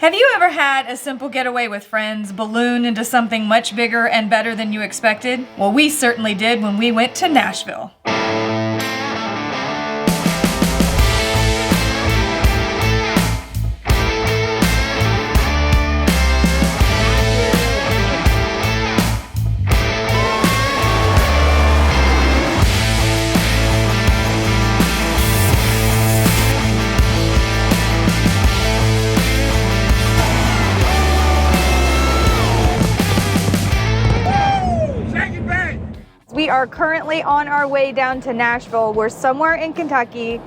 Have you ever had a simple getaway with friends balloon into something much bigger and better than you expected? Well, we certainly did when we went to Nashville. We are currently on our way down to Nashville. We're somewhere in Kentucky,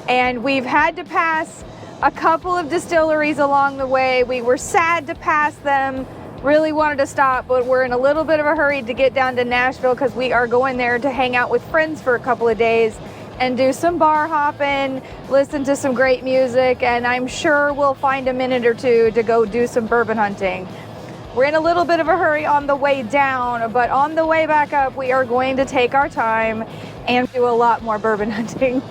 and we've had to pass a couple of distilleries along the way. We were sad to pass them, really wanted to stop, but we're in a little bit of a hurry to get down to Nashville because we are going there to hang out with friends for a couple of days and do some bar hopping, listen to some great music, and I'm sure we'll find a minute or two to go do some bourbon hunting. We're in a little bit of a hurry on the way down, but on the way back up, we are going to take our time and do a lot more bourbon hunting.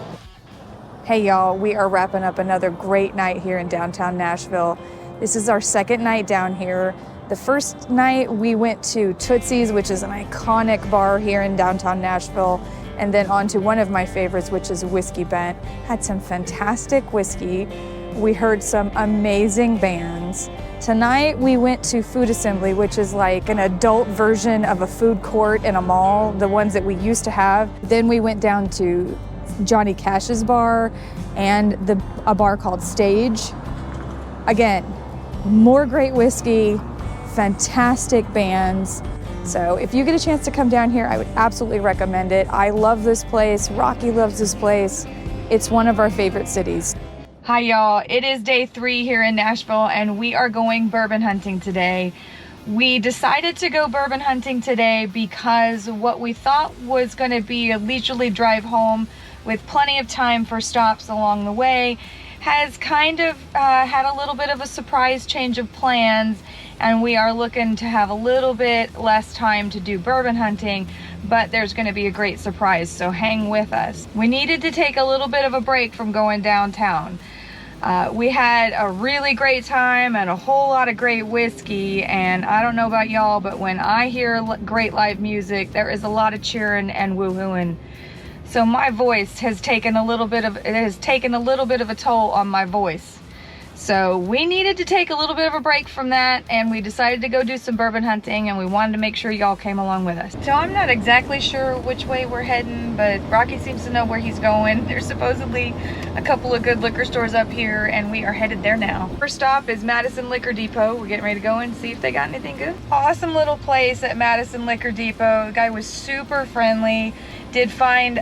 Hey y'all, we are wrapping up another great night here in downtown Nashville. This is our second night down here. The first night we went to Tootsie's, which is an iconic bar here in downtown Nashville, and then on to one of my favorites, which is Whiskey Bent. Had some fantastic whiskey. We heard some amazing bands. Tonight we went to Food Assembly, which is like an adult version of a food court in a mall, the ones that we used to have. Then we went down to Johnny Cash's bar and a bar called Stage. Again, more great whiskey, fantastic bands. So if you get a chance to come down here, I would absolutely recommend it. I love this place. Rocky loves this place. It's one of our favorite cities. Hi y'all, it is day 3 here in Nashville and we are going bourbon hunting today. We decided to go bourbon hunting today because what we thought was going to be a leisurely drive home with plenty of time for stops along the way has kind of had a little bit of a surprise change of plans, and we are looking to have a little bit less time to do bourbon hunting, but there's going to be a great surprise, so hang with us. We needed to take a little bit of a break from going downtown. We had a really great time and a whole lot of great whiskey, and I don't know about y'all, but when I hear great live music, there is a lot of cheering and woohooing. So my voice has taken a little bit of a toll on my voice. So we needed to take a little bit of a break from that, and we decided to go do some bourbon hunting, and we wanted to make sure y'all came along with us. So I'm not exactly sure which way we're heading, but Rocky seems to know where he's going. There's supposedly a couple of good liquor stores up here, and we are headed there now. First stop is Madison Liquor Depot. We're getting ready to go and see if they got anything good. Awesome little place at Madison Liquor Depot. The guy was super friendly. Did find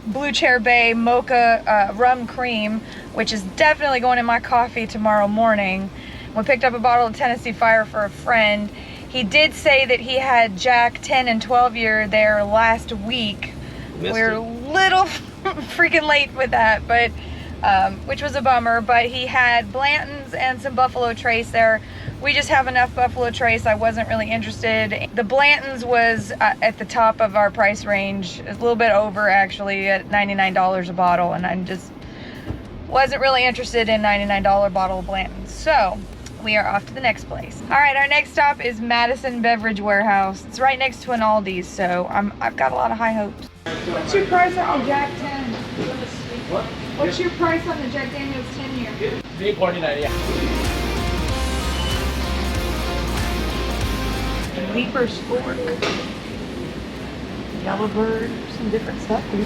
Blue Chair Bay Mocha Rum Cream, which is definitely going in my coffee tomorrow morning. We picked up a bottle of Tennessee Fire for a friend. He did say that he had Jack 10 and 12 year there last week. We're a little freaking late with that, but which was a bummer, but he had Blanton's and some Buffalo Trace there. We just have enough Buffalo Trace. I wasn't really interested. The Blanton's was at the top of our price range, a little bit over actually, at $99 a bottle, and I just wasn't really interested in $99 bottle of Blanton's. So we are off to the next place. All right, our next stop is Madison Beverage Warehouse. It's right next to an Aldi's, so I've got a lot of high hopes. What's your price on the Jack 10? What? What's your price on the Jack Daniel's 10 year? $3.49, yeah. Leaper's Fork, Yellowbird, some different stuff here.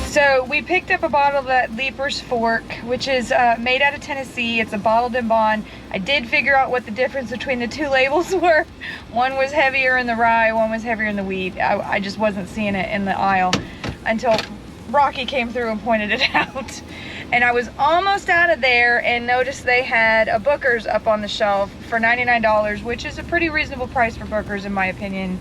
So we picked up a bottle of that Leaper's Fork, which is made out of Tennessee. It's a bottled in bond. I did figure out what the difference between the two labels were. One was heavier in the rye, one was heavier in the wheat. I just wasn't seeing it in the aisle until Rocky came through and pointed it out. And I was almost out of there and noticed they had a Booker's up on the shelf for $99, which is a pretty reasonable price for Booker's in my opinion.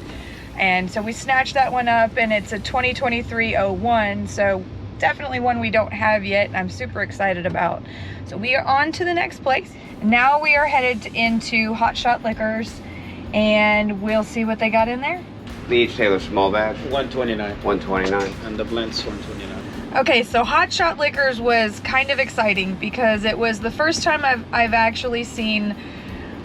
And so we snatched that one up, and it's a 2023-01, so definitely one we don't have yet, and I'm super excited about. So we are on to the next place. Now we are headed into Hot Shot Liquors, and we'll see what they got in there. Leach Taylor small batch. $129. $129. And the blend's $129. Okay, so Hot Shot Liquors was kind of exciting because it was the first time I've actually seen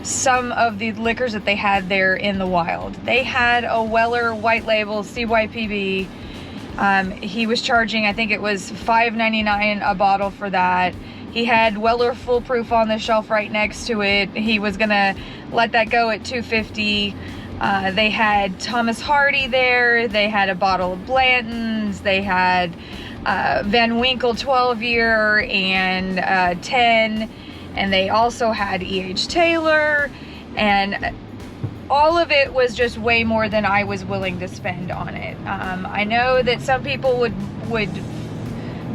some of the liquors that they had there in the wild. They had a Weller white label CYPB. He was charging, I think it was $5.99 a bottle for that. He had Weller Full Proof on the shelf right next to it. He was gonna let that go at $2.50. They had Thomas Hardy there. They had a bottle of Blanton's. They had Van Winkle 12-year and 10. And they also had E.H. Taylor, and all of it was just way more than I was willing to spend on it. I know that some people would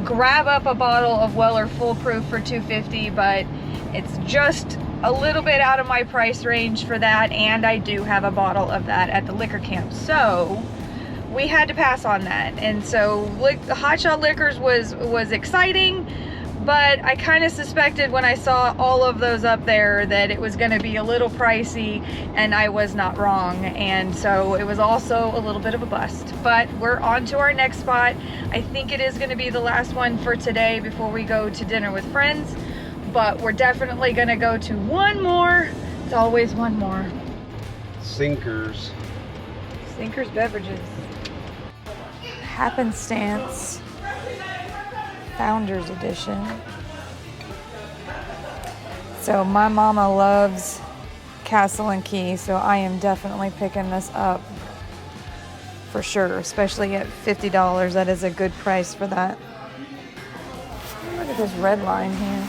grab up a bottle of Weller Full Proof for $2.50, but it's just a little bit out of my price range for that, and I do have a bottle of that at the liquor camp, so we had to pass on that. And so Hot Shot Liquors was exciting, but I kind of suspected when I saw all of those up there that it was going to be a little pricey, and I was not wrong. And so it was also a little bit of a bust. But we're on to our next spot. I think it is going to be the last one for today before we go to dinner with friends. But we're definitely going to go to one more. It's always one more. Sinkers. Sinkers Beverages. Happenstance. Founders Edition. So my mama loves Castle and Key, so I am definitely picking this up for sure, especially at $50. That is a good price for that. Look at this red line here.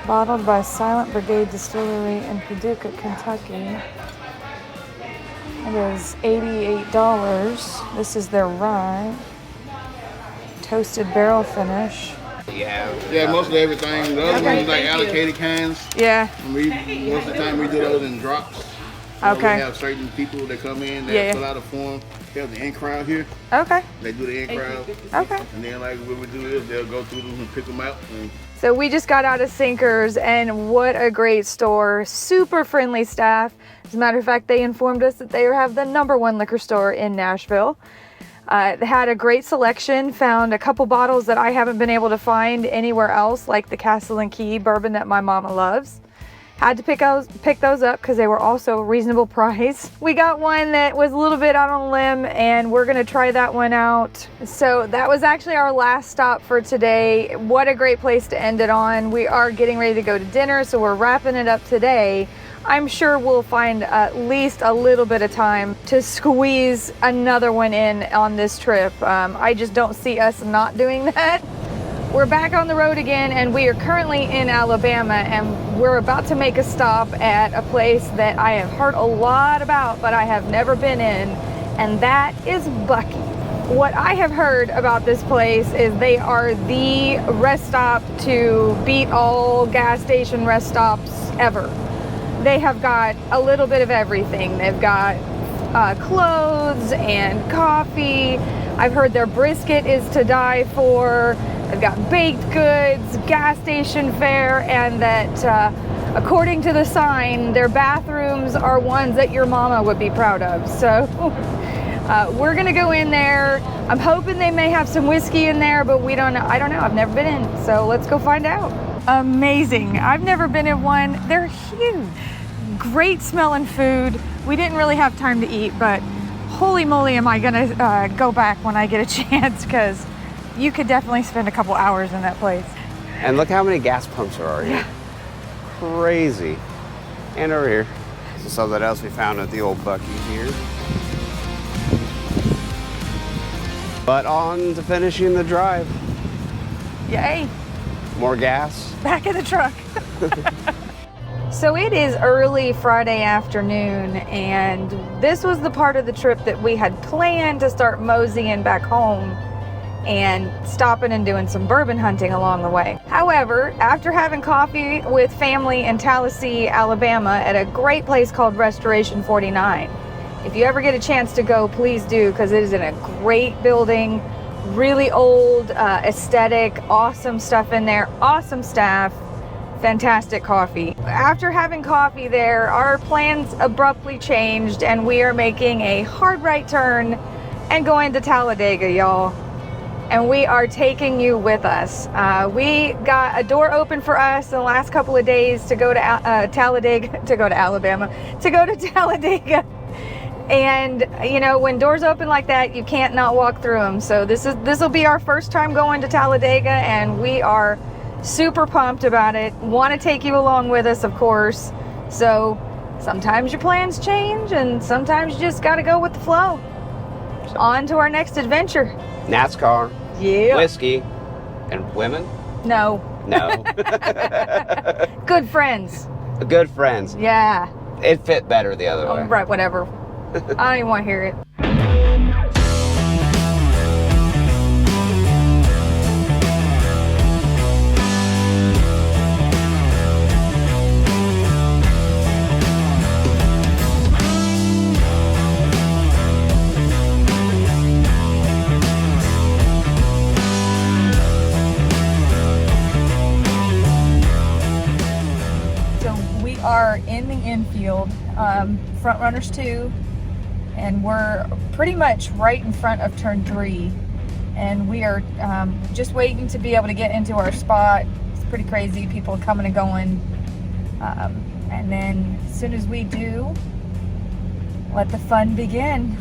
Bottled by Silent Brigade Distillery in Paducah, Kentucky. It is $88. This is their rye. Toasted barrel finish. Yeah, mostly everything. The other ones like allocated cans. Yeah. Most of the time we do those in drops. So Okay. We have certain people that come in that fill out a form. We have the in crowd here. Okay. They do the in crowd. Okay. And then like what we do is they'll go through them and pick them out. And So we just got out of Sinkers, and what a great store. Super friendly staff. As a matter of fact, they informed us that they have the #1 liquor store in Nashville. They had a great selection, found a couple bottles that I haven't been able to find anywhere else, like the Castle and Key bourbon that my mama loves. Had to pick those up because they were also a reasonable price. We got one that was a little bit out on a limb, and we're gonna try that one out. So that was actually our last stop for today. What a great place to end it on. We are getting ready to go to dinner, so we're wrapping it up today. I'm sure we'll find at least a little bit of time to squeeze another one in on this trip. I just don't see us not doing that. We're back on the road again, and we are currently in Alabama, and we're about to make a stop at a place that I have heard a lot about, but I have never been in, and that is Bucky. What I have heard about this place is they are the rest stop to beat all gas station rest stops ever. They have got a little bit of everything. They've got clothes and coffee. I've heard their brisket is to die for. They've got baked goods, gas station fare, and that according to the sign, their bathrooms are ones that your mama would be proud of. So we're gonna go in there. I'm hoping they may have some whiskey in there, but we don't know. I don't know. I've never been in, so let's go find out. Amazing. I've never been in one. They're huge. Great smelling food. We didn't really have time to eat, but holy moly, am I gonna go back when I get a chance, because you could definitely spend a couple hours in that place. And look how many gas pumps there are here. Crazy. And over here. So something else we found at the old Bucky here. But on to finishing the drive. Yay. More gas. Back in the truck. So it is early Friday afternoon, and this was the part of the trip that we had planned to start moseying back home and stopping and doing some bourbon hunting along the way. However, after having coffee with family in Tallahassee, Alabama at a great place called Restoration 49, if you ever get a chance to go, please do, because it is in a great building, really old, aesthetic, awesome stuff in there, awesome staff, fantastic coffee. After having coffee there, our plans abruptly changed, and we are making a hard right turn and going to Talladega, y'all. And we are taking you with us. We got a door open for us in the last couple of days to go to Talladega, to go to Alabama, to go to Talladega. And you know, when doors open like that, you can't not walk through them. So this will be our first time going to Talladega, and we are super pumped about it. Want to take you along with us, of course. So sometimes your plans change, and sometimes you just got to go with the flow. On to our next adventure. NASCAR, Yeah. whiskey, and women? No. No. Good friends. Good friends. Yeah. It fit better the other way. Oh, right, whatever. I don't even want to hear it. Are in the infield, front runners 2, and we're pretty much right in front of turn 3, and we are just waiting to be able to get into our spot. It's pretty crazy, people coming and going, and then as soon as we do, let the fun begin.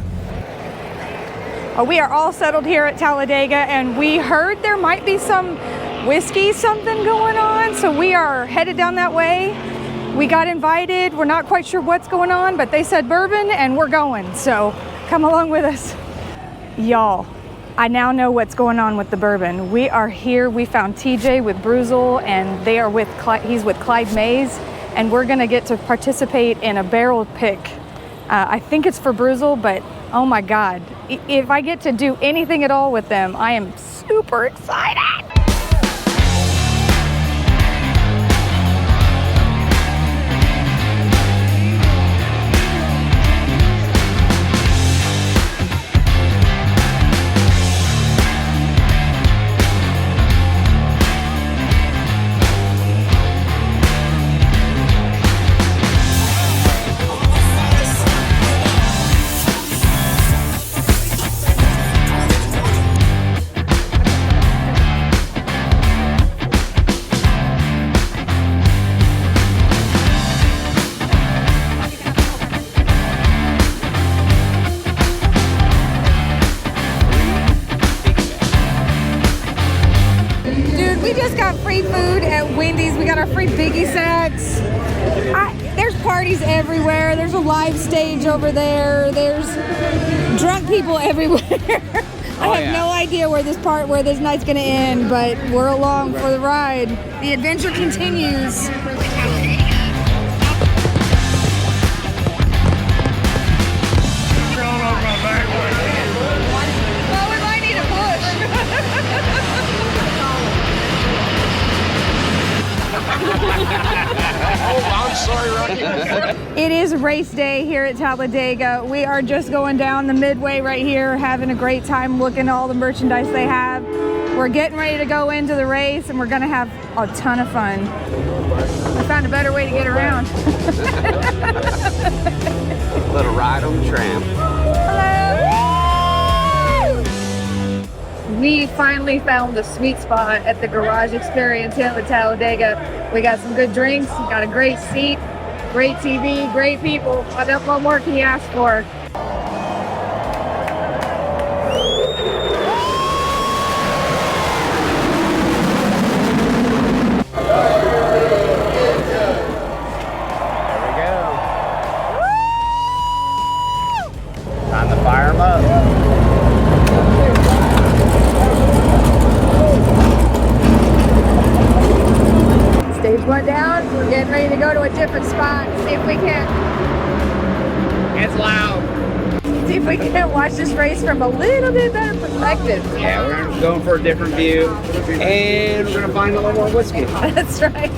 We are all settled here at Talladega, and we heard there might be some whiskey something going on, so we are headed down that way. We got invited. We're not quite sure what's going on, but they said bourbon and we're going. So come along with us. Y'all, I now know what's going on with the bourbon. We are here. We found TJ with Bruzel, and they are with he's with Clyde Mays, and we're gonna get to participate in a barrel pick. I think it's for Bruzel, but oh my God. If I get to do anything at all with them, I am super excited. There's parties everywhere. There's a live stage over there. There's drunk people everywhere. I have no idea where this night's gonna end, but we're along for the ride. The adventure continues. Well, we might need a push. Oh, I'm sorry, Rocky. It is race day here at Talladega. We are just going down the midway right here, having a great time looking at all the merchandise they have. We're getting ready to go into the race, and we're gonna have a ton of fun. I found a better way to get around. Little ride on the tram. Hello! We finally found the sweet spot at the Garage Experience here at Talladega. We got some good drinks, we got a great seat, great TV, great people. What more can you ask for? There we go. Time to fire them up. Stage one down, we're getting ready to go to a different spot, see if we can. It's loud. See if we can watch this race from a little bit better perspective. Yeah, we're going for a different view, and we're gonna find a little more whiskey. That's right.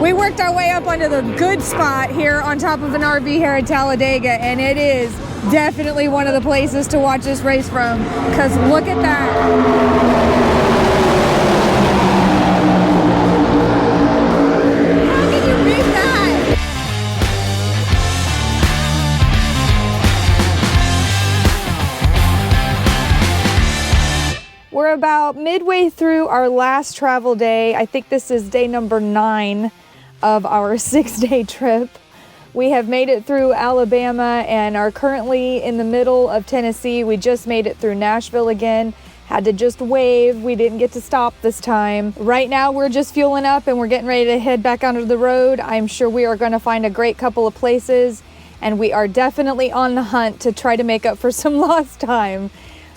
We worked our way up onto the good spot here on top of an RV here at Talladega, and it is definitely one of the places to watch this race from, because look at that. How can you beat that? We're about midway through our last travel day. I think this is day number 9 of our 6-day trip. We have made it through Alabama and are currently in the middle of Tennessee. We just made it through Nashville again. Had to just wave. We didn't get to stop this time. Right now we're just fueling up and we're getting ready to head back onto the road. I'm sure we are going to find a great couple of places, and we are definitely on the hunt to try to make up for some lost time.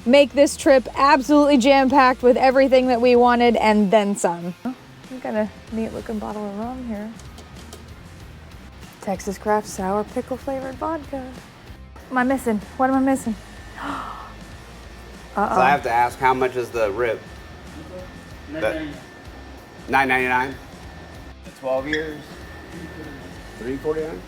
Make this trip absolutely jam-packed with everything that we wanted and then some. We've got a neat looking bottle of rum here. Texas Craft Sour Pickle Flavored Vodka. What am I missing? What am I missing? Uh-oh. So I have to ask, how much is the rib? $9.99. 12 years. $3.49.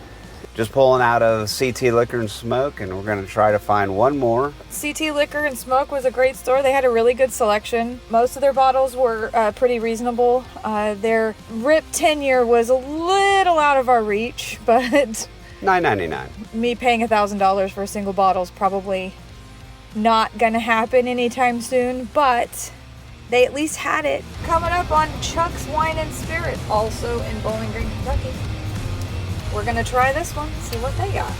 Just pulling out of CT Liquor and Smoke, and we're going to try to find one more. CT Liquor and Smoke was a great store. They had a really good selection. Most of their bottles were pretty reasonable. Their RIP 10-year was a little out of our reach, but $9.99. me paying $1,000 for a single bottle is probably not going to happen anytime soon, but they at least had it. Coming up on Chuck's Wine and Spirit, also in Bowling Green, Kentucky. We're gonna try this one, see what they got.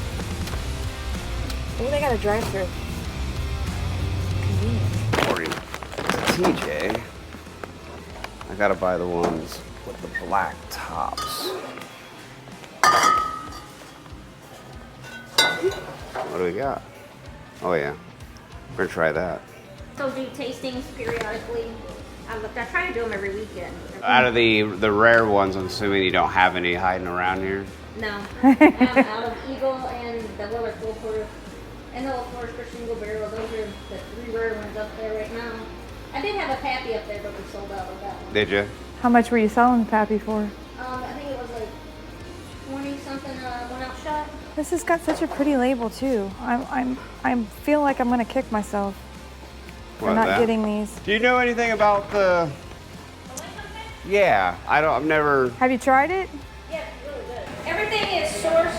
Oh, they got a drive-through. Convenient. According to TJ, I gotta buy the ones with the black tops. What do we got? Oh yeah, we're gonna try that. So do tastings periodically. I try to do them every weekend. Out of the rare ones, I'm assuming you don't have any hiding around here. No. Out of Eagle and the Weller Full Proof and the Old Forester Single Barrel. Those are the 3 rare ones up there right now. I did have a Pappy up there, but we sold out of that one. Did you? How much were you selling the Pappy for? I think it was like 20 something 1 ounce shot. This has got such a pretty label too. I feel like I'm gonna kick myself for What, not that? getting these. Do you know anything about the? Yeah, I've never. Have you tried it? Yeah, it's really good. Everything is sourced,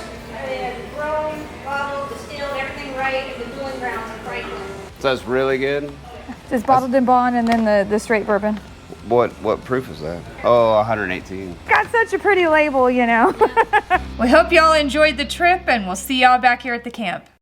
grown, bottled, distilled, everything right in the cooling grounds in Franklin. So it's really good. It's bottled in bond and then the straight bourbon. What proof is that? Oh, 118. Got such a pretty label, you know. We hope y'all enjoyed the trip, and we'll see y'all back here at the camp.